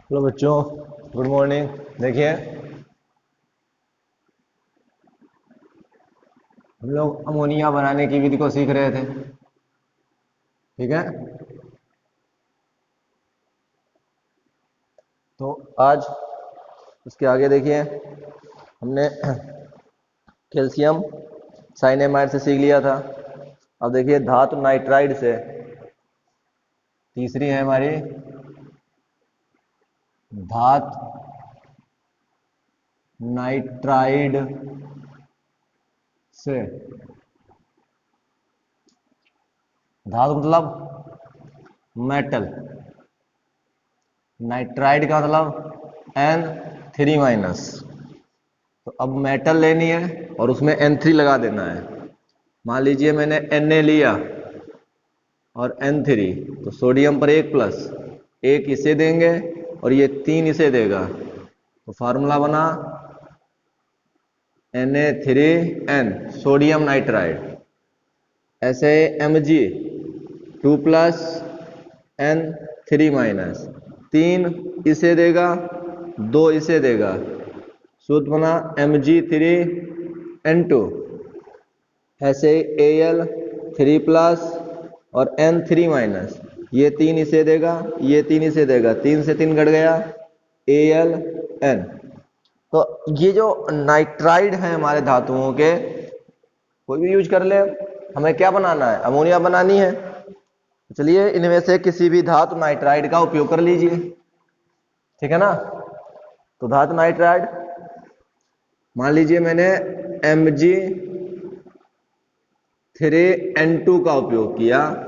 Hello बच्चों, good morning. देखिए, हम लोग अमोनिया बनाने की विधि को सीख रहे थे। ठीक है, तो आज उसके आगे देखिए, हमने कैल्शियम साइनेमाइड से सीख लिया था। अब देखिए धातु नाइट्राइड से, तीसरी है हमारी धातु नाइट्राइड से। धातु मतलब मेटल, नाइट्राइड का मतलब N3-। तो अब मेटल लेनी है और उसमें N3 लगा देना है। मान लीजिए मैंने Na लिया और N3, तो सोडियम पर 1+, एक इसे देंगे और ये 3 इसे देगा, तो फार्मूला बना Na3N, सोडियम नाइट्राइड। ऐसे Mg2+, N3-, 3 इसे देगा, 2 इसे देगा, सूत्र बना Mg3N2। ऐसे Al3+ और N3-, ये 3 इसे देगा, ये 3 इसे देगा, 3 से 3 घट गया, Aln। तो ये जो नाइट्राइड है हमारे धातुओं के, कोई भी यूज कर ले, हमें क्या बनाना है? अमोनिया बनानी है। चलिए इनमें से किसी भी धातु नाइट्राइड का उपयोग कर लीजिए। ठीक है ना? तो धातु नाइट्राइड, मान लीजिए मैंने Mg3N2 का उपयोग किया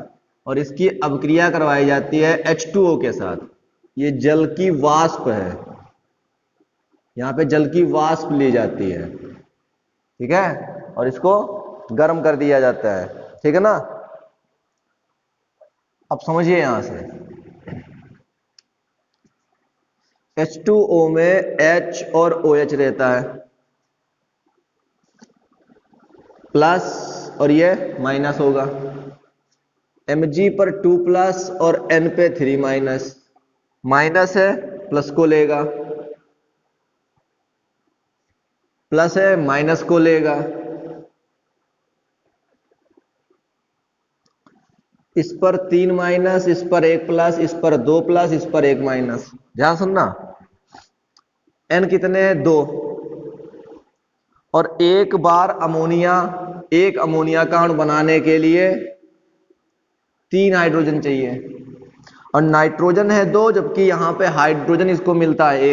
और इसकी अभिक्रिया करवाई जाती है H2O के साथ। ये जल की वाष्प है, यहां पे जल की वाष्प ली जाती है। ठीक है, और इसको गर्म कर दिया जाता है। ठीक है ना? अब समझिए, यहां से H2O में H और OH रहता है, प्लस और ये माइनस होगा। Mg पर 2+ और N पे 3-, माइनस है प्लस को लेगा, प्लस है माइनस को लेगा। इस पर 3-, इस पर 1+, इस पर 2+, इस पर 1-। ध्यान सुनना, N कितने हैं? 2। और एक बार अमोनिया, एक अमोनिया का अणु बनाने के लिए 3 हाइड्रोजन चाहिए, और नाइट्रोजन है 2, जबकि यहां पे हाइड्रोजन इसको मिलता है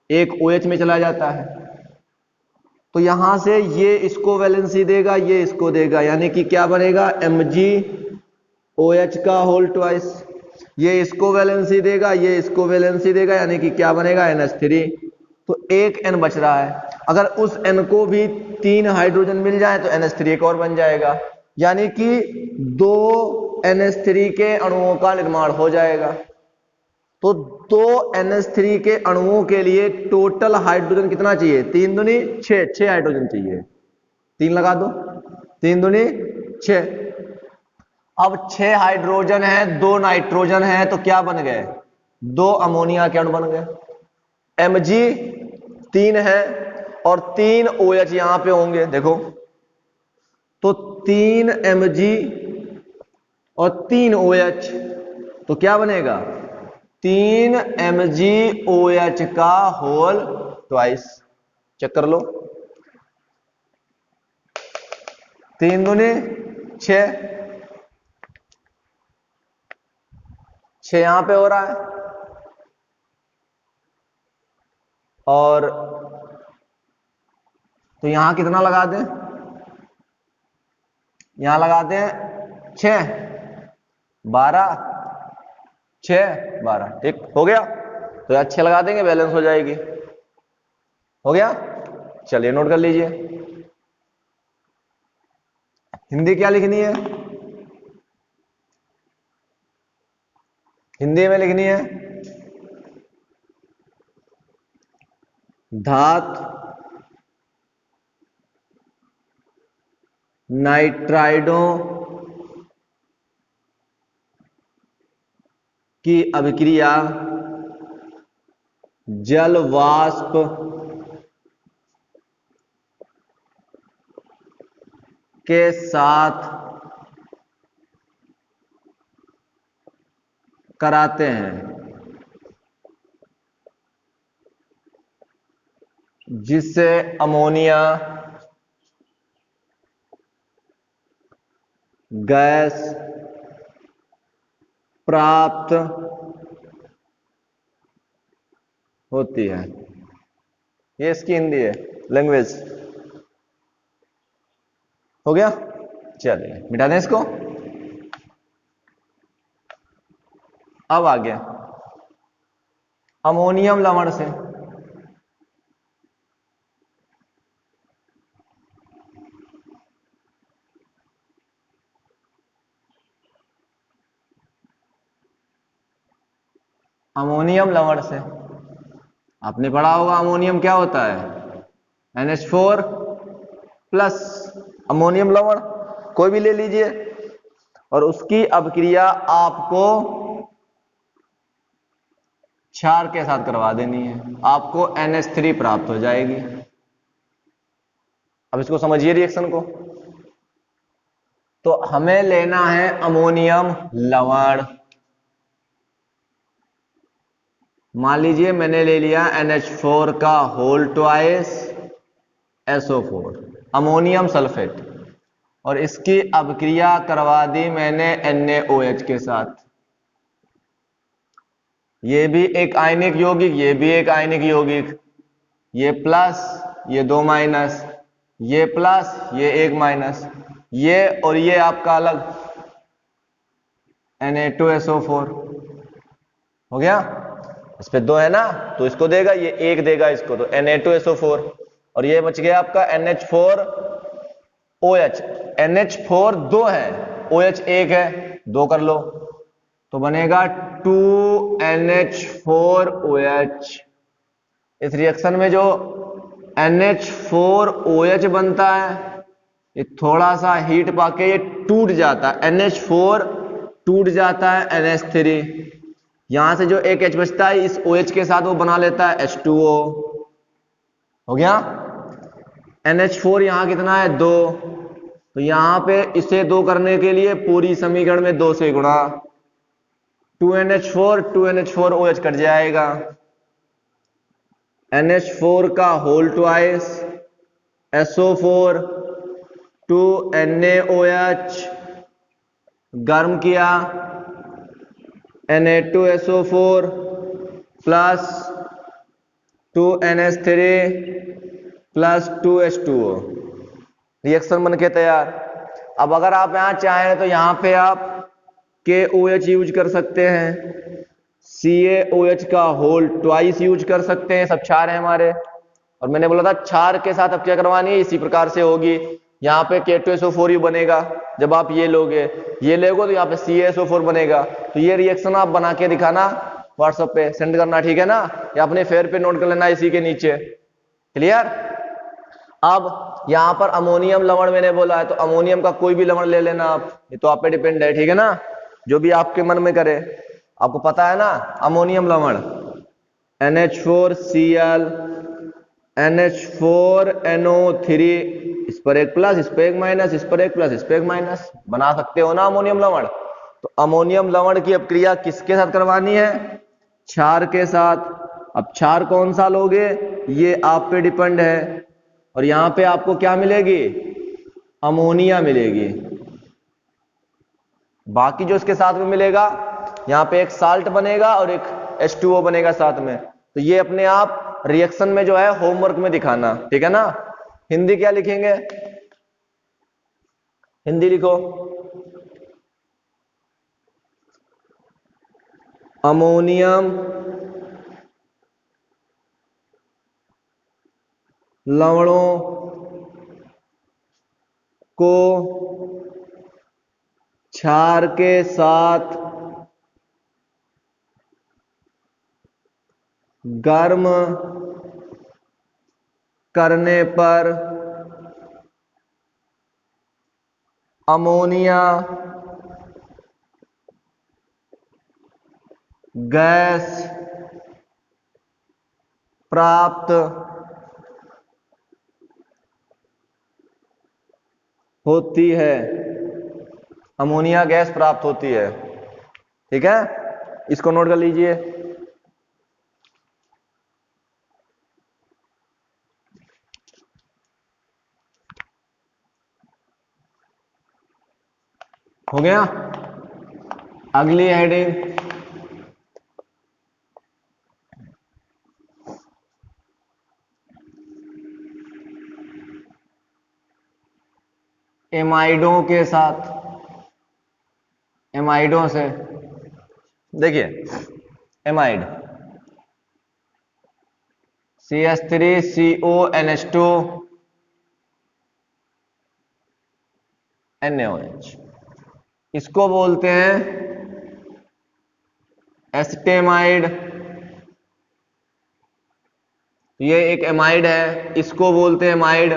एक OH में चला जाता है। तो यहां से ये इसको वैलेंसी देगा, ये इसको देगा, यानी कि क्या बनेगा? MgOH का होल ट्वाइस। ये इसको वैलेंसी देगा, ये इसको वैलेंसी देगा, यानी कि क्या बनेगा? NH3। तो एक N बच रहा है। अगर उस N को भी 3 हाइड्रोजन मिल जाए तो NH3 एक और बन जाएगा, यानी कि 2 NH3 के अणुओं का निर्माण हो जाएगा। तो 2 NH3 के अणुओं के लिए टोटल हाइड्रोजन कितना चाहिए? 3 दूनी 6, 6 हाइड्रोजन चाहिए। 3 लगा दो, 3 दूनी 6। अब 6 हाइड्रोजन है, 2 नाइट्रोजन है, तो क्या बन गए? 2 अमोनिया के अणु बन गए। Mg 3 है और 3 OH यहां पे होंगे, देखो, तो 3 Mg और 3 OH, तो क्या बनेगा? 3 MgOH का होल ट्वाइस। चेक कर लो, 3 दूनी 6, 6 यहां पे हो रहा है, और तो यहां कितना लगा दें? यहां लगा दें 6, 12, 6, 12। ठीक हो गया? तो अच्छे लगा देंगे, बैलेंस हो जाएगी। हो गया? चलिए नोट कर लीजिए। हिंदी क्या लिखनी है? हिंदी में लिखनी है धातु नाइट्राइडों की अभिक्रिया जल वाष्प के साथ कराते हैं, जिससे अमोनिया गैस प्राप्त होती है। ये इसकी हिंदी है, लैंग्वेज। हो गया, चलिए मिटा दें इसको। अब आ गया अमोनियम लवण से। अमोनियम लवण से आपने पढ़ा होगा अमोनियम क्या होता है, NH4 प्लस। अमोनियम लवण कोई भी ले लीजिए और उसकी अभिक्रिया आपको क्षार के साथ करवा देनी है, आपको NH3 प्राप्त हो जाएगी। अब इसको समझिए रिएक्शन को। तो हमें लेना है अमोनियम लवण। मान लीजिए मैंने ले लिया NH4 का whole twice SO4 ammonium sulphate, और इसकी अभिक्रिया करवा दी मैंने NaOH के साथ। ये भी एक आयनिक यौगिक, ये भी एक आयनिक यौगिक, ये प्लस ये दो माइनस, ये प्लस ये एक माइनस, ये और ये आपका अलग Na2SO4 हो गया। इस पे दो है ना, तो इसको देगा, ये एक देगा इसको, तो Na2SO4, और ये बच गया आपका NH4OH। NH4 दो है, OH एक है, दो कर लो तो बनेगा 2NH4OH। इस रिएक्शन में जो NH4OH बनता है, ये थोड़ा सा हीट पाके ये टूट जाता है, NH4 टूट जाता है NH3। यहां से जो एक H बचता है इस OH के साथ वो बना लेता है H2O। हो गया। NH4 यहां कितना है, 2, तो यहां पे इसे 2 करने के लिए पूरी समीकरण में 2 से गुणा, 2NH4 OH कट जाएगा, NH4 का होल ट्वाइस SO4 2NaOH गर्म किया Na2SO4 plus 2NH3 plus 2H2O, reaction बन के तैयार। अब अगर आप यहां चाहें तो यहां पे आप KOH यूज कर सकते हैं, CaOH का होल ट्वाइस यूज कर सकते हैं, सब क्षार है हमारे। और मैंने बोला था क्षार के साथ अब क्या करवानी है, इसी प्रकार से होगी। यहाँ पे K2SO4 ही बनेगा, जब आप ये लोगे तो यहाँ पे CaSO4 बनेगा। तो ये रिएक्शन आप बना के दिखाना, व्हाट्सएप पे सेंड करना, ठीक है ना, या अपने फेयर पे नोट कर लेना इसी के नीचे। क्लियर। अब यहाँ पर अमोनियम लवण मैंने बोला है, तो अमोनियम का कोई भी लवण ले लेना आप, ये तो आप पे डिपेंड है, ठीक है ना, जो भी आपके मन में करे। आपको पता है ना अमोनियम लवण NH4Cl NH4NO3, इस पर एक प्लस, इस पर एक माइनस, इस पर एक प्लस, इस पर एक माइनस, बना सकते हो ना अमोनियम लवण। तो अमोनियम लवण की अपक्रिया किसके साथ करवानी है, क्षार के साथ। अब क्षार कौन सा लोगे ये आप पे डिपेंड है, और यहां पे आपको क्या मिलेगी, अमोनिया मिलेगी। बाकी जो इसके साथ में मिलेगा, यहां पे एक साल्ट बनेगा और एक H2O बनेगा साथ में। तो ये अपने आप रिएक्शन में जो है होमवर्क में दिखाना, ठीक है ना। हिंदी क्या लिखेंगे, हिंदी लिखो, अमोनियम लवणों को क्षार के साथ गर्म करने पर अमोनिया गैस प्राप्त होती है, अमोनिया गैस प्राप्त होती है। ठीक है, इसको नोट कर लीजिए। हो गया। अगली हेडिंग, एमाइडों के साथ, एमाइडों से। देखिए एमाइड CH3CONH2 NaOH, इसको बोलते हैं एस्टेमाइड। ये एक एमाइड है, इसको बोलते हैं एमाइड।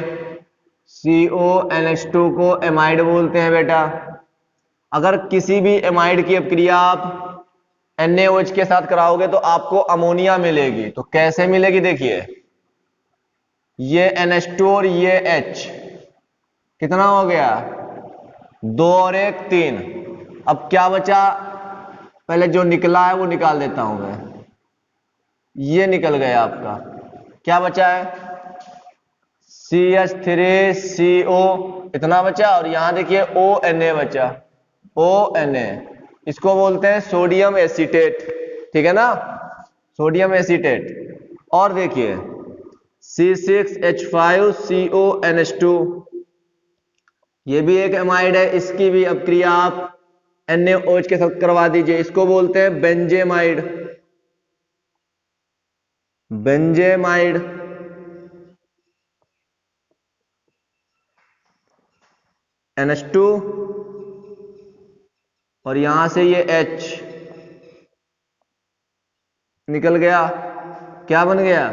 CONH2 को एमाइड बोलते हैं बेटा। अगर किसी भी एमाइड की अपक्रिया आप NaOH के साथ कराओगे तो आपको अमोनिया मिलेगी। तो कैसे मिलेगी, देखिए ये NH2 और ये H कितना हो गया, 2 और 1 3। अब क्या बचा, पहले जो निकला है वो निकाल देता हूं मैं। ये निकल गया आपका, क्या बचा है CH3CO इतना बचा, और यहां देखिए ONa बचा, ONa, इसको बोलते हैं सोडियम एसीटेट। ठीक है ना, सोडियम एसीटेट। और देखिए C6H5CONH2, ये भी एक एमाइड है, इसकी भी अपक्रिया आप NaOH के साथ करवा दीजिए, इसको बोलते हैं बेंजेमाइड। बेंजेमाइड NH2 और यहां से ये H निकल गया, क्या बन गया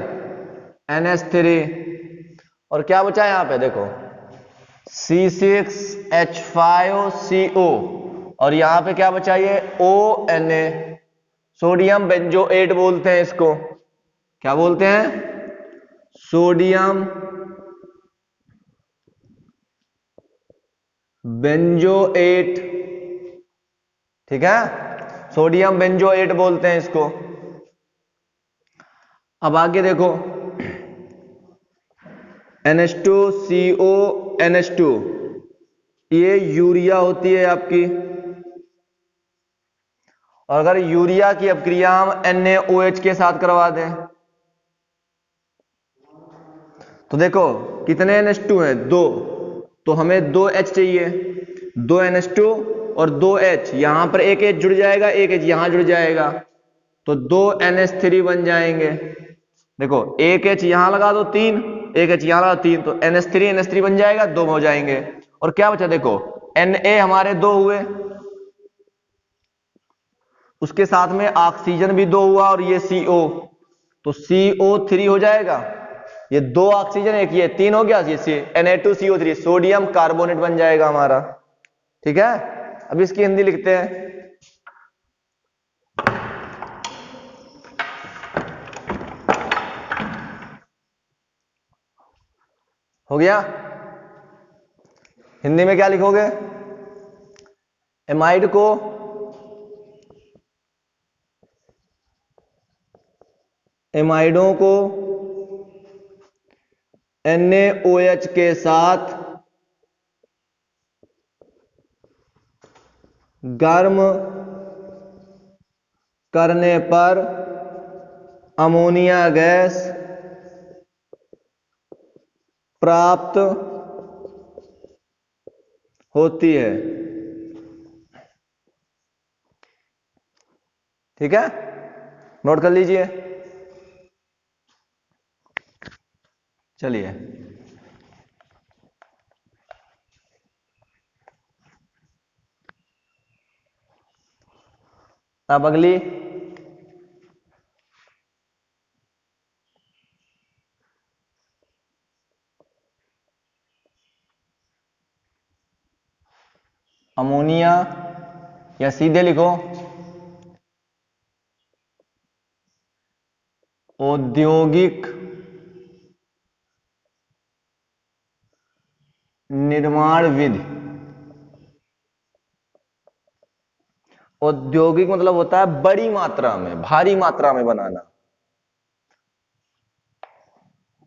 NH3। और क्या बचा यहां पे देखो C6H5CO, और यहां पे क्या बचा, ये ONa, सोडियम बेंजोएट बोलते हैं इसको। क्या बोलते हैं, सोडियम बेंजोएट। ठीक है, सोडियम बेंजोएट बोलते हैं इसको। अब आगे देखो NH2CONH2, ये यूरिया होती है आपकी। और अगर यूरिया की अपक्रिया हम NaOH के साथ करवा दें तो देखो कितने NH2 हैं, 2, तो हमें 2 H चाहिए, 2 NH2 और 2 H, यहां पर एक H जुड़ जाएगा, एक H यहां जुड़ जाएगा, तो 2 NH3 बन जाएंगे। देखो एक H यहां लगा दो 3, एक H यहां लगा 3, तो NH3 बन जाएगा, 2 हो जाएंगे। और क्या बचा देखो Na हमारे 2 हुए, उसके साथ में ऑक्सीजन भी 2 हुआ, और ये CO, तो CO3 हो जाएगा। ये 2 ऑक्सीजन एक, ये 3 हो गया, ये Na2CO3 सोडियम कार्बोनेट बन जाएगा हमारा। ठीक है, अब इसकी हिंदी लिखते हैं। हो गया, हिंदी में क्या लिखोगे, एमाइड को एमाइडों को NaOH के साथ गर्म करने पर अमोनिया गैस प्राप्त होती है। ठीक है, नोट कर लीजिए। चलिए अब अगली, अमोनिया, या सीधे लिखो औद्योगिक निर्माण विधि। औद्योगिक मतलब होता है बड़ी मात्रा में, भारी मात्रा में बनाना।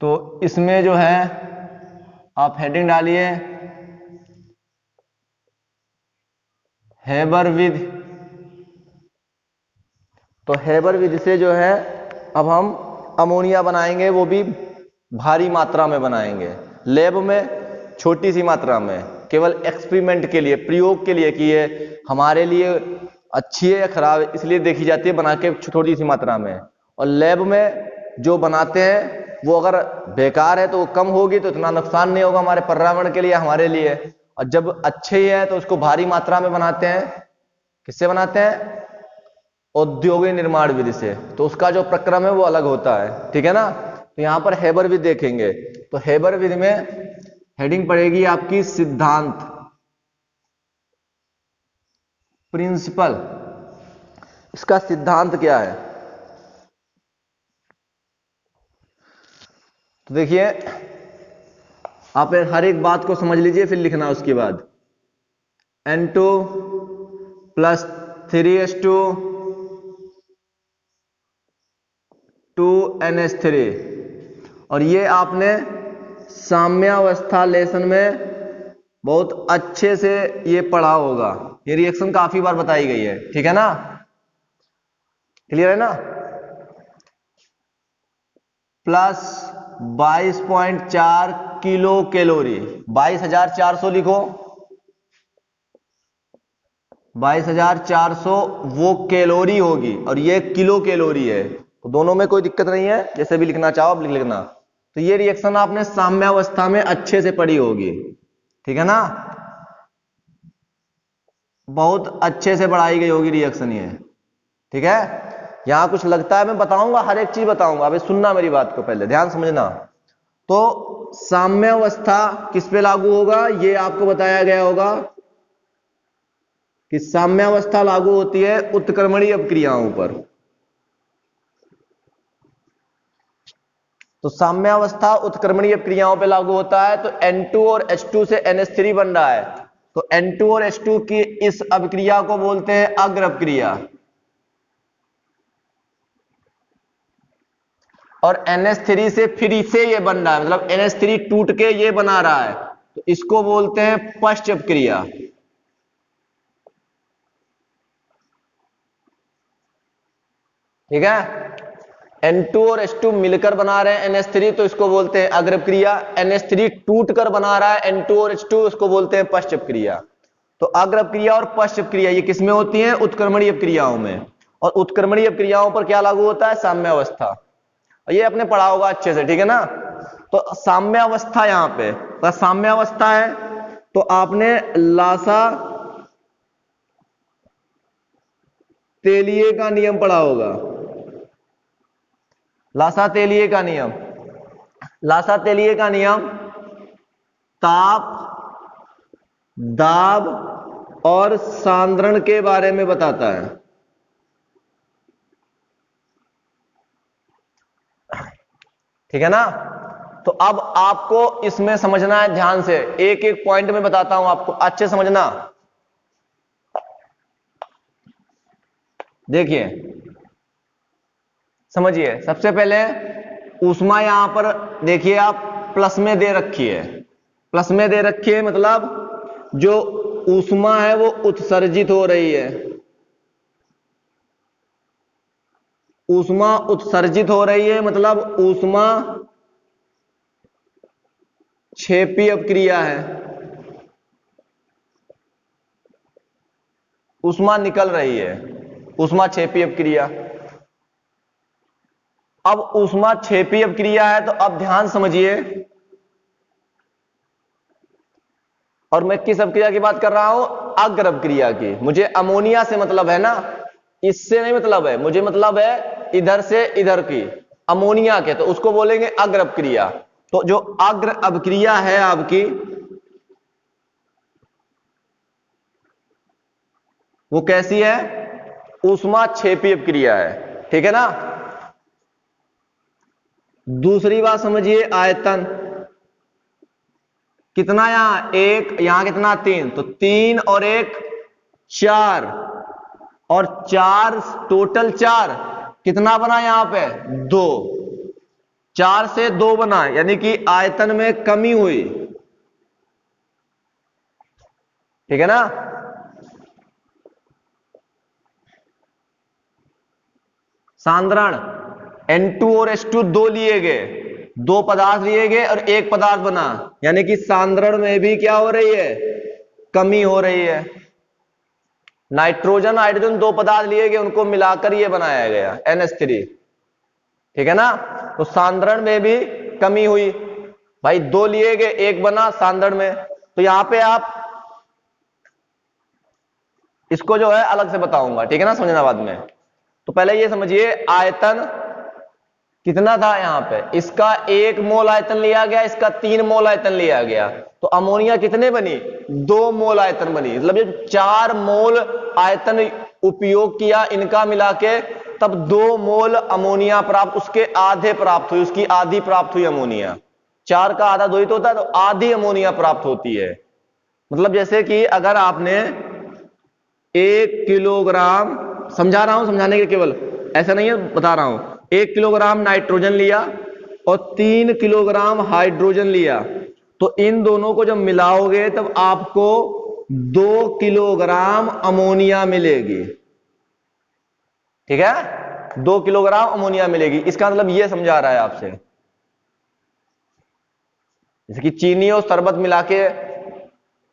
तो इसमें जो है आप हेडिंग डालिए हेबर विधि। तो हेबर विधि से जो है अब हम अमोनिया बनाएंगे, वो भी भारी मात्रा में बनाएंगे, लैब में छोटी सी मात्रा में, केवल एक्सपेरिमेंट के लिए, प्रयोग के लिए कि ये हमारे लिए अच्छी है या खराब है इसलिए देखी जाती है बना के छोटी सी मात्रा में। और लैब में जो बनाते हैं वो अगर बेकार है तो वो कम होगी, तो इतना नुकसान नहीं होगा हमारे पर्यावरण के लिए, हमारे लिए। और जब अच्छे ही है तो उसको भारी मात्रा में बनाते हैं। किससे बनाते हैं? औद्योगिक निर्माण विधि से। तो उसका जो प्रक्रम है वो अलग होता है, ठीक है ना। तो यहां पर हेबर विधि देखेंगे, तो हेबर विधि में हेडिंग पड़ेगी आपकी सिद्धांत, प्रिंसिपल। इसका सिद्धांत क्या है? तो देखिए आप हर एक बात को समझ लीजिए फिर लिखना उसके बाद। N2 + 3s2 2NH3। और ये आपने साम्यावस्था लेसन में बहुत अच्छे से ये पढ़ा होगा। ये रिएक्शन काफी बार बताई गई है, ठीक है ना, क्लियर है ना। प्लस 22.4 किलो कैलोरी, 22,400 लिखो, 22,400 वो कैलोरी होगी और ये किलो कैलोरी है। तो दोनों में कोई दिक्कत नहीं है, जैसे भी लिखना चाहो आप लिख लेना। तो ये रिएक्शन आपने साम्यावस्था में अच्छे से पढ़ी होगी, ठीक है ना, बहुत अच्छे से पढ़ाई गई होगी रिएक्शन ये, ठीक है। यहां कुछ लगता है मैं बताऊंगा, हर एक चीज बताऊंगा, अभी सुनना मेरी बात को, पहले ध्यान समझना। तो साम्यावस्था किस पे लागू होगा, ये आपको बताया गया होगा कि साम्यावस्था लागू होती है उत्क्रमणीय अपक्रियाओं पर। तो साम्यावस्था उत्क्रमणीय अपक्रियाओं पे लागू होता है। तो N2 और H2 से NH3 बन रहा है, तो N2 और H2 की इस अपक्रिया को बोलते हैं अग्र अपक्रिया। और NH3 से फिर इसे ये बन रहा है, मतलब NH3 टूट के ये बना रहा है, तो इसको बोलते हैं पश्च अपक्रिया, ठीक है। N2 और H2 मिलकर बना रहे हैं NH3, तो इसको बोलते हैं अग्र अपक्रिया। NH3 टूट कर बना रहा है N2 और H2, इसको बोलते हैं पश्च अपक्रिया। तो अग्र अपक्रिया और पश्च अपक्रिया ये किसमें होती हैं? उत्क्रमणीय अपक्रियाओं में। और उत्क्रमणीय अपक्रियाओं पर क्या लागू होता है? साम्यावस्था। और ये आपने पढ़ा होगा अच्छे से, ठीक है ना। तो साम्यावस्था यहां पे, तो साम्यावस्था है तो आपने लासा तेलिए का नियम पढ़ा होगा। लासा तेलिए का नियम, लासा तेलिए का नियम ताप, दाब और सांद्रण के बारे में बताता है, ठीक है ना। तो अब आपको इसमें समझना है ध्यान से, एक एक पॉइंट में बताता हूं आपको, अच्छे समझना। देखिए समझिए, सबसे पहले ऊष्मा यहां पर देखिए आप प्लस में दे रखी है, प्लस में दे रखी है, मतलब जो ऊष्मा है वो उत्सर्जित हो रही है, ऊष्मा उत्सर्जित हो रही है, मतलब ऊष्मा क्षेपी अपक्रिया है, ऊष्मा निकल रही है, ऊष्मा क्षेपी अपक्रिया। अब ऊष्मा क्षेपी अपक्रिया है तो अब ध्यान समझिए, और मैं किस अपक्रिया की बात कर रहा हूं? अग्र अपक्रिया की। मुझे अमोनिया से मतलब है ना, इससे नहीं मतलब है, मुझे मतलब है इधर से इधर की, अमोनिया के, तो उसको बोलेंगे अग्र अपक्रिया। तो जो अग्र अपक्रिया है आपकी, वो कैसी है? ऊष्मा क्षेपी अपक्रिया है, ठीक है ना। दूसरी बात समझिए, आयतन। कितना यहां एक, यहां कितना तीन, तो 3 और 1 4 और 4 टोटल 4 कितना बना यहां पे 2, 4 से 2 बना, यानी कि आयतन में कमी हुई। ठीक है ना। सांद्रण N2 और H2 दो लिए गए, 2 पदार्थ लिए गए और 1 पदार्थ बना, यानी कि सांद्रण में भी क्या हो रही है, कमी हो रही है। नाइट्रोजन हाइड्रोजन 2 पदार्थ लिए गए, उनको मिलाकर ये बनाया गया NH3। ठीक है ना। तो सांद्रण में भी कमी हुई भाई, 2 लिए गए 1 बना सांद्रण में। तो यहां पे आप इसको जो है अलग से बताऊंगा, ठीक है ना, समझना बाद में। तो पहले ये समझिए आयतन कितना था यहां पे, इसका 1 मोल आयतन लिया गया, इसका 3 मोल आयतन लिया गया, तो अमोनिया कितने बनी 2 मोल आयतन बनी। मतलब ये 4 मोल आयतन उपयोग किया, इनका मिला के तब 2 मोल अमोनिया प्राप्त, उसके आधे प्राप्त हुई, उसकी आधी प्राप्त हुई अमोनिया। 4 का आधा 2 ही तो होता है, तो आधी अमोनिया प्राप्त होती है। मतलब जैसे कि अगर आपने 1 किलोग्राम, समझा रहा हूं समझाने के, केवल ऐसा नहीं है बता रहा हूं, 1 किलोग्राम नाइट्रोजन लिया और 3 किलोग्राम हाइड्रोजन लिया, तो इन दोनों को जब मिलाओगे तब आपको 2 किलोग्राम अमोनिया मिलेगी। ठीक है, 2 किलोग्राम अमोनिया मिलेगी। इसका मतलब यह समझा रहा है आपसे, जैसे कि चीनी और शरबत मिला के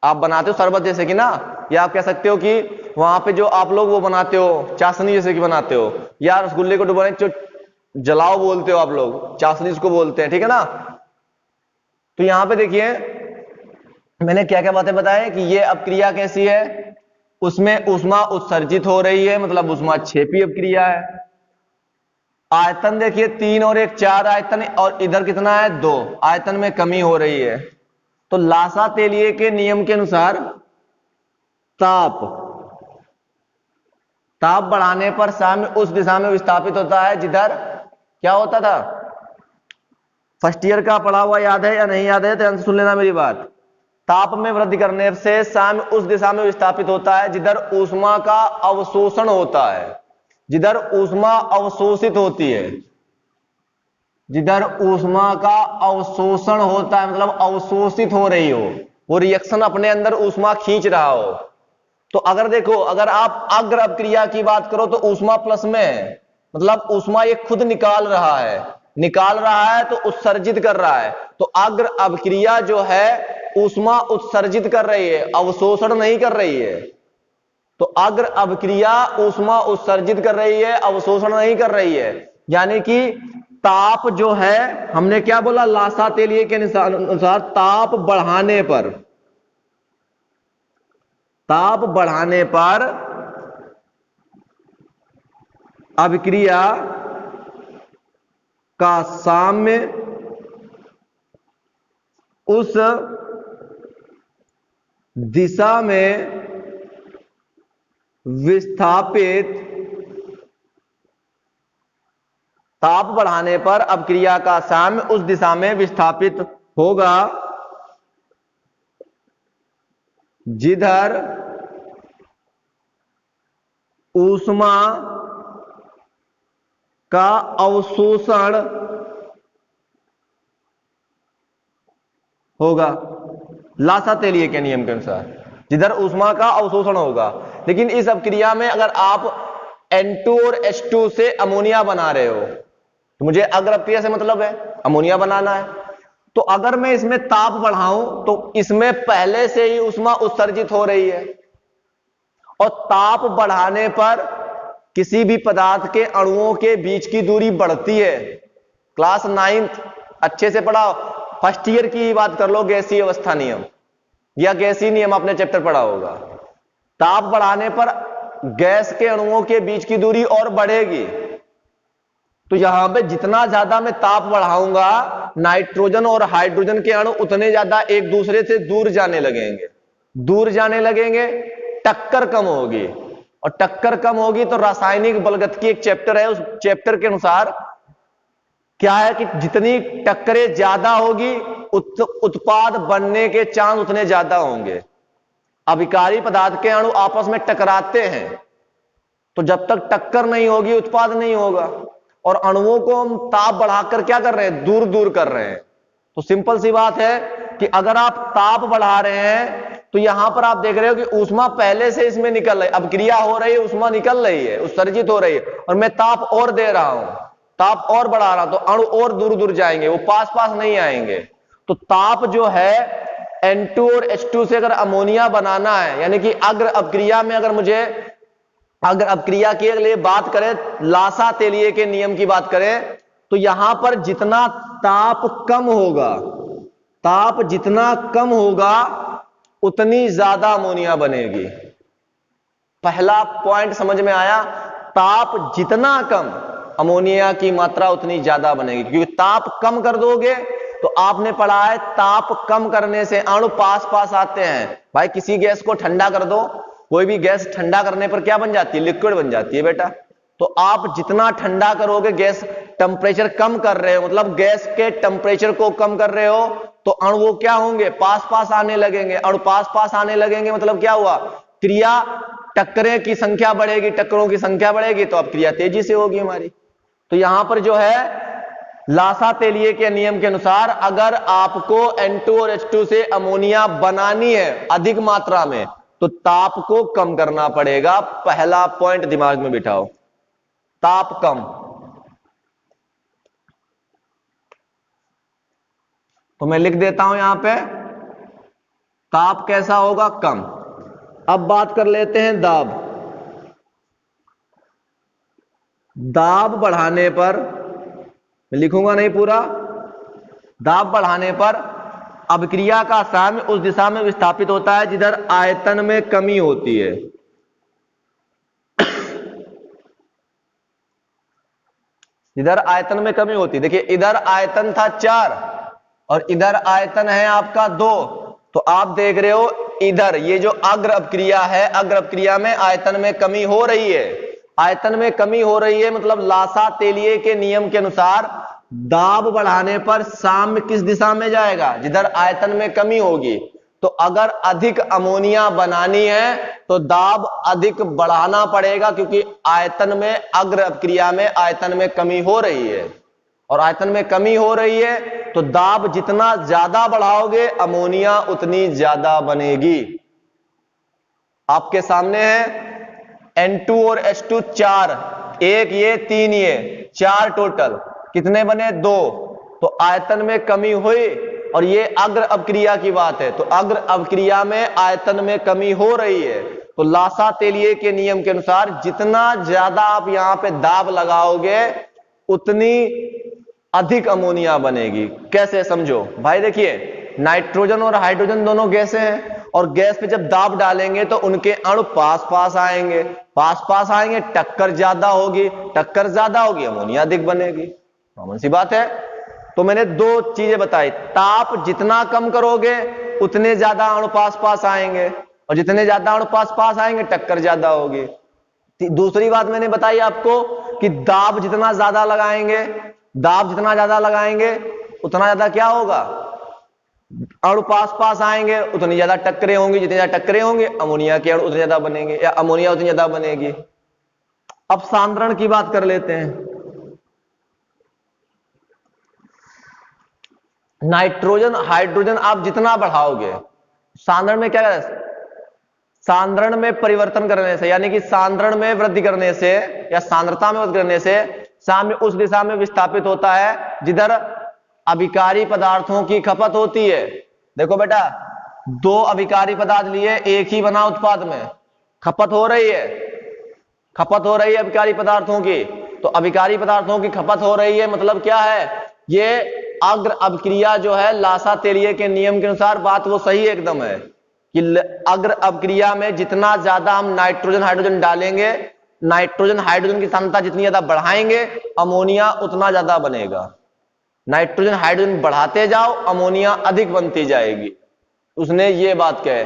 आप बनाते हो शरबत जैसे कि ना, या आप कह सकते हो कि वहां पे जो आप लोग वो बनाते हो चाशनी जैसे कि बनाते हो, या रसगुल्ले को डुबाने जो जलाओ बोलते हो आप लोग, चाशनी इसको बोलते हैं। ठीक है ना। तो यहां पे देखिए मैंने क्या क्या बातें बताएं कि ये अपक्रिया कैसी है, उसमें ऊष्मा उत्सर्जित हो रही है, मतलब ऊष्मा क्षेपी अपक्रिया है। आयतन देखिए 3 और 1 4 आयतन, और इधर कितना है 2, आयतन में कमी हो रही है। तो लासा तेलिए के नियम के अनुसार ताप बढ़ाने पर साम्य उस दिशा में विस्थापित होता है जिधर क्या होता था, फर्स्ट ईयर का पढ़ा हुआ याद है या नहीं याद है, ध्यान से सुन लेना मेरी बात। ताप में वृद्धि करने से साम्य उस दिशा में विस्थापित होता है जिधर ऊष्मा का अवशोषण होता है, जिधर ऊष्मा अवशोषित होती है, जिधर ऊष्मा का अवशोषण होता है, मतलब अवशोषित हो रही हो, वो रिएक्शन अपने अंदर ऊष्मा खींच रहा हो। तो अगर देखो, अगर आप अग्र अपक्रिया की बात करो तो ऊष्मा प्लस में है, मतलब ऊष्मा ये खुद निकाल रहा है तो उत्सर्जित कर रहा है। तो अग्र अपक्रिया जो है ऊष्मा उत्सर्जित कर रही है, अवशोषण नहीं कर रही है। तो अग्र अपक्रिया ऊष्मा उत्सर्जित कर रही है, अवशोषण नहीं कर रही है। यानी कि ताप जो है, हमने क्या बोला, लासा तेलिए के अनुसार ताप बढ़ाने पर अभिक्रिया का साम्य उस दिशा में विस्थापित, ताप बढ़ाने पर अभिक्रिया का साम्य उस दिशा में विस्थापित होगा जिधर ऊष्मा का अवशोषण होगा, लासा तेलिए के नियम के अनुसार जिधर ऊष्मा का अवशोषण होगा। लेकिन इस अपक्रिया में अगर आप N2 और H2 से अमोनिया बना रहे हो, तो मुझे अग्र अपक्रिया से मतलब है अमोनिया बनाना है, तो अगर मैं इसमें ताप बढ़ाऊं तो इसमें पहले से ही ऊष्मा उत्सर्जित हो रही है, और ताप बढ़ाने पर किसी भी पदार्थ के अणुओं के बीच की दूरी बढ़ती है। क्लास 9th अच्छे से पढ़ा, फर्स्ट ईयर की बात कर लो, गैसीय अवस्था नियम या गैसीय नियम आपने चैप्टर पढ़ा होगा। ताप बढ़ाने पर गैस के अणुओं के बीच की दूरी और बढ़ेगी। तो यहां पे जितना ज्यादा मैं ताप बढ़ाऊंगा, नाइट्रोजन और हाइड्रोजन के अणु उतने ज्यादा एक दूसरे से दूर जाने लगेंगे, टक्कर कम होगी, और टक्कर कम होगी तो रासायनिक बलगतिकी एक चैप्टर है, उस चैप्टर के अनुसार क्या है कि जितनी टक्करें ज्यादा होगी उत्पाद बनने के चांस उतने ज्यादा होंगे। अभिकारी पदार्थ के अणु आपस में टकराते हैं, तो जब तक टक्कर नहीं होगी उत्पाद नहीं होगा। और अणुओं को हम ताप बढ़ाकर क्या कर रहे हैं, दूर दूर कर रहे हैं। तो सिंपल सी बात है कि अगर आप ताप बढ़ा रहे हैं तो यहां पर आप देख रहे हो कि ऊष्मा पहले से इसमें निकल रही है, अब क्रिया हो रही है, ऊष्मा निकल रही है, उत्सर्जित हो रही है, और मैं ताप और दे रहा हूं, ताप और बढ़ा रहा हूं, तो अणु और दूर दूर जाएंगे, वो पास पास नहीं आएंगे। तो ताप जो है N2 और H2 से अगर अमोनिया बनाना है, यानी कि अग्र अपक्रिया में अगर मुझे अगर अपक्रिया के लिए बात करें, लासा तेलिए के नियम की बात करें, तो यहां पर जितना ताप कम होगा, ताप जितना कम होगा उतनी ज्यादा अमोनिया बनेगी। पहला पॉइंट समझ में आया, ताप जितना कम अमोनिया की मात्रा उतनी ज्यादा बनेगी, क्योंकि ताप कम कर दोगे तो आपने पढ़ा है ताप कम करने से अणु पास पास आते हैं। भाई किसी गैस को ठंडा कर दो, कोई भी गैस ठंडा करने पर क्या बन जाती है, लिक्विड बन जाती है बेटा। तो आप जितना ठंडा करोगे, गैस टेम्परेचर कम कर रहे हो, मतलब गैस के टेम्परेचर को कम कर रहे हो, तो अणु वो क्या होंगे, पास पास आने लगेंगे। अणु पास पास आने लगेंगे मतलब क्या हुआ, क्रिया, टक्करें की संख्या बढ़ेगी, टक्करों की संख्या बढ़ेगी तो अब क्रिया तेजी से होगी हमारी। तो यहां पर जो है लासा तेलिए के नियम के अनुसार अगर आपको N2 और H2 से अमोनिया बनानी है अधिक मात्रा में, तो ताप को कम करना पड़ेगा। पहला पॉइंट दिमाग में बिठाओ, ताप कम। तो मैं लिख देता हूं यहां पे, ताप कैसा होगा, कम। अब बात कर लेते हैं दाब। दाब बढ़ाने पर, मैं लिखूंगा नहीं पूरा, दाब बढ़ाने पर अभिक्रिया का साम्य उस दिशा में विस्थापित होता है जिधर आयतन में कमी होती है। इधर आयतन में कमी होती है। देखिए इधर आयतन था 4 और इधर आयतन है आपका 2, तो आप देख रहे हो इधर ये जो अग्र अपक्रिया है, अग्र अपक्रिया में आयतन में कमी हो रही है। आयतन में कमी हो रही है मतलब लासा तेलिए के नियम के अनुसार दाब बढ़ाने पर साम्य किस दिशा में जाएगा, जिधर आयतन में कमी होगी। तो अगर अधिक अमोनिया बनानी है तो दाब अधिक बढ़ाना पड़ेगा, क्योंकि आयतन में, अग्र अपक्रिया में आयतन में कमी हो रही है, और आयतन में कमी हो रही है तो दाब जितना ज्यादा बढ़ाओगे अमोनिया उतनी ज्यादा बनेगी। आपके सामने है N2 और H2 4, एक ये 3 ये 4 टोटल, कितने बने 2। तो आयतन में कमी हुई और ये अग्र अपक्रिया की बात है, तो अग्र अपक्रिया में आयतन में कमी हो रही है। तो लासा तेलिए के नियम के अनुसार जितना ज्यादा आप यहां पे दाब लगाओगे उतनी अधिक अमोनिया बनेगी। कैसे समझो भाई, देखिए नाइट्रोजन और हाइड्रोजन दोनों गैसें हैं, और गैस पे जब दाब डालेंगे तो उनके अणु पास पास आएंगे, पास पास आएंगे, टक्कर ज्यादा होगी, टक्कर ज्यादा होगी अमोनिया अधिक बनेगी। कॉमन सी बात है। तो मैंने 2 चीजें बताई, ताप जितना कम करोगे उतने ज्यादा अणु पास पास आएंगे, और जितने ज्यादा अणु पास पास आएंगे टक्कर ज्यादा होगी। दूसरी बात मैंने बताई आपको कि दाब जितना ज्यादा लगाएंगे, दाब जितना ज्यादा लगाएंगे उतना ज्यादा क्या होगा, अणु पास पास आएंगे, उतनी ज्यादा टक्करें होंगी, जितनी ज्यादा टक्करें होंगे अमोनिया के अणु उतने ज्यादा बनेंगे, या अमोनिया उतनी ज्यादा बनेगी। अब सांद्रण की बात कर लेते हैं। नाइट्रोजन हाइड्रोजन आप जितना बढ़ाओगे, सांद्रण में क्या करें, सांद्रण में परिवर्तन करने से, यानी कि सांद्रण में वृद्धि करने से या सांद्रता में वृद्धि करने से साम्य उस दिशा में विस्थापित होता है जिधर अभिकारी पदार्थों की खपत होती है। देखो बेटा, 2 अभिकारी पदार्थ लिए, एक ही बना उत्पाद में खपत हो रही है, खपत हो रही है अभिकारी पदार्थों की। तो अभिकारी पदार्थों की खपत हो रही है मतलब क्या है, ये अग्र अपक्रिया जो है लासा तेलिए के नियम के अनुसार बात वो सही एकदम है कि अग्र अपक्रिया में जितना ज्यादा हम नाइट्रोजन हाइड्रोजन डालेंगे, नाइट्रोजन हाइड्रोजन की सांद्रता जितनी ज्यादा बढ़ाएंगे अमोनिया उतना ज्यादा बनेगा। नाइट्रोजन हाइड्रोजन बढ़ाते जाओ अमोनिया अधिक बनती जाएगी, उसने ये बात कहे।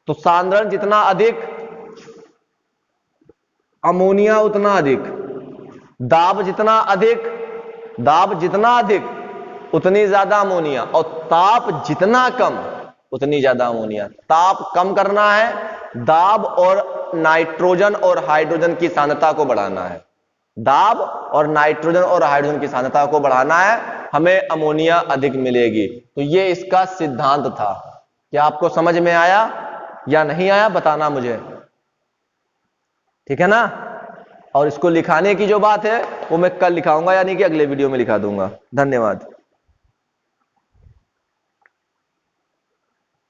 तो सांद्रण जितना अधिक अमोनिया उतना अधिक, दाब जितना अधिक, दाब जितना अधिक उतनी ज्यादा अमोनिया, और ताप जितना कम उतनी ज्यादा अमोनिया। ताप कम करना है, दाब और नाइट्रोजन और हाइड्रोजन की सांद्रता को बढ़ाना है। दाब और नाइट्रोजन और हाइड्रोजन की सांद्रता को बढ़ाना है, हमें अमोनिया अधिक मिलेगी। तो ये इसका सिद्धांत था। क्या आपको समझ में आया या नहीं आया बताना मुझे, ठीक है ना। और इसको लिखाने की जो बात है वो मैं कल लिखाऊंगा, यानी कि अगले वीडियो में लिखा दूंगा। धन्यवाद।